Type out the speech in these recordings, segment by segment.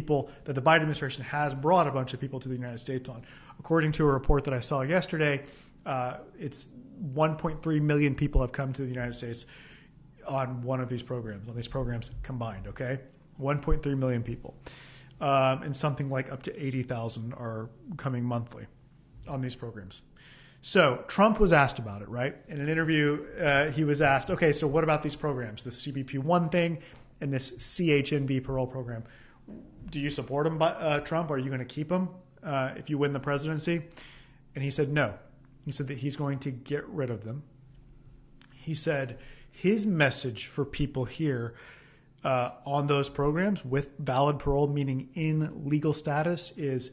people that the Biden administration has brought a bunch of people to the United States on. According to a report that I saw yesterday, it's 1.3 million people have come to the United States on one of these programs combined, okay? 1.3 million people. And something like up to 80,000 are coming monthly on these programs. So Trump was asked about it, right? In an interview, he was asked, okay, so what about these programs, the CBP-1 thing and this CHNV parole program? Do you support them, Trump? Are you going to keep them if you win the presidency? And he said no. He said that he's going to get rid of them. He said his message for people here on those programs with valid parole, meaning in legal status, is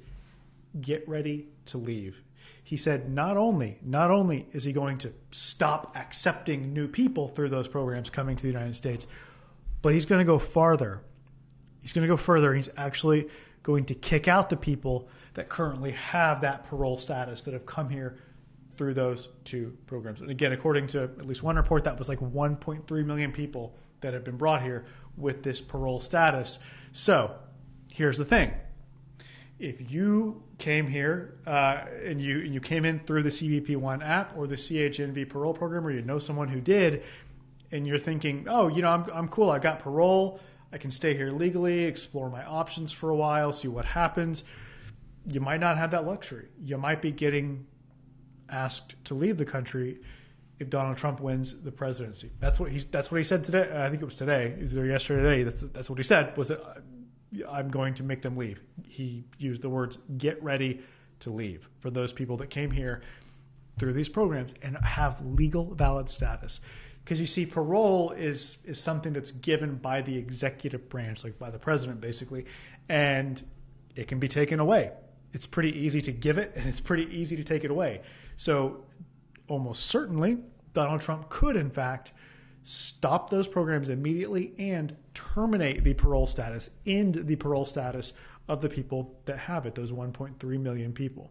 get ready to leave. He said not only is he going to stop accepting new people through those programs coming to the United States, but he's going to go farther. He's going to go further. He's actually going to kick out the people that currently have that parole status that have come here through those two programs. And again, according to at least one report, that was like 1.3 million people that have been brought here with this parole status. So here's the thing. If you came here and you came in through the CBP-1 app or the CHNV parole program, or you know someone who did, and you're thinking, oh, I'm cool. I got parole. I can stay here legally, explore my options for a while, see what happens. You might not have that luxury. You might be getting asked to leave the country if Donald Trump wins the presidency. That's what he said today. I think it was today. Either yesterday or today. That's what he said, was that I'm going to make them leave. He used the words get ready to leave for those people that came here through these programs and have legal valid status. Because you see, parole is something that's given by the executive branch, like by the president basically, and it can be taken away. It's pretty easy to give it and it's pretty easy to take it away. So almost certainly Donald Trump could in fact stop those programs immediately and terminate the parole status, end the parole status of the people that have it, those 1.3 million people.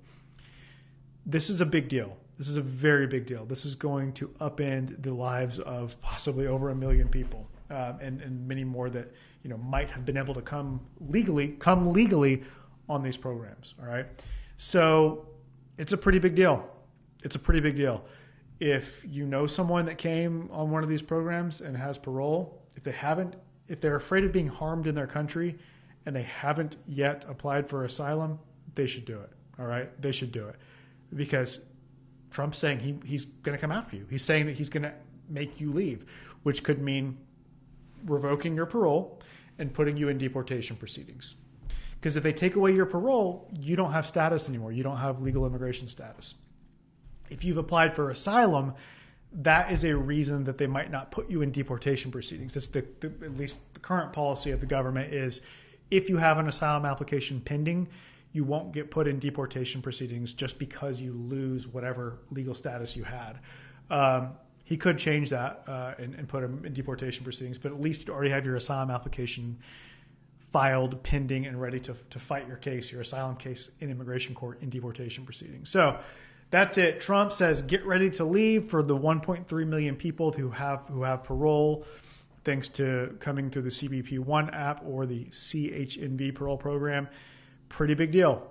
This is a big deal. This is a very big deal. This is going to upend the lives of possibly over 1 million people, and many more that might have been able to come legally on these programs. All right, so it's a pretty big deal. It's a pretty big deal. If you know someone that came on one of these programs and has parole, if they're afraid of being harmed in their country and they haven't yet applied for asylum, they should do it. All right, they should do it, because Trump's saying he's going to come after you. He's saying that he's going to make you leave, which could mean revoking your parole and putting you in deportation proceedings. Because if they take away your parole, you don't have status anymore. You don't have legal immigration status. If you've applied for asylum, that is a reason that they might not put you in deportation proceedings. That's at least the current policy of the government is if you have an asylum application pending, you won't get put in deportation proceedings just because you lose whatever legal status you had. He could change that and put him in deportation proceedings, but at least you already have your asylum application filed, pending, and ready to fight your case, your asylum case in immigration court in deportation proceedings. So that's it. Trump says get ready to leave for the 1.3 million people who have parole thanks to coming through the CBP-1 app or the CHNV parole program. Pretty big deal.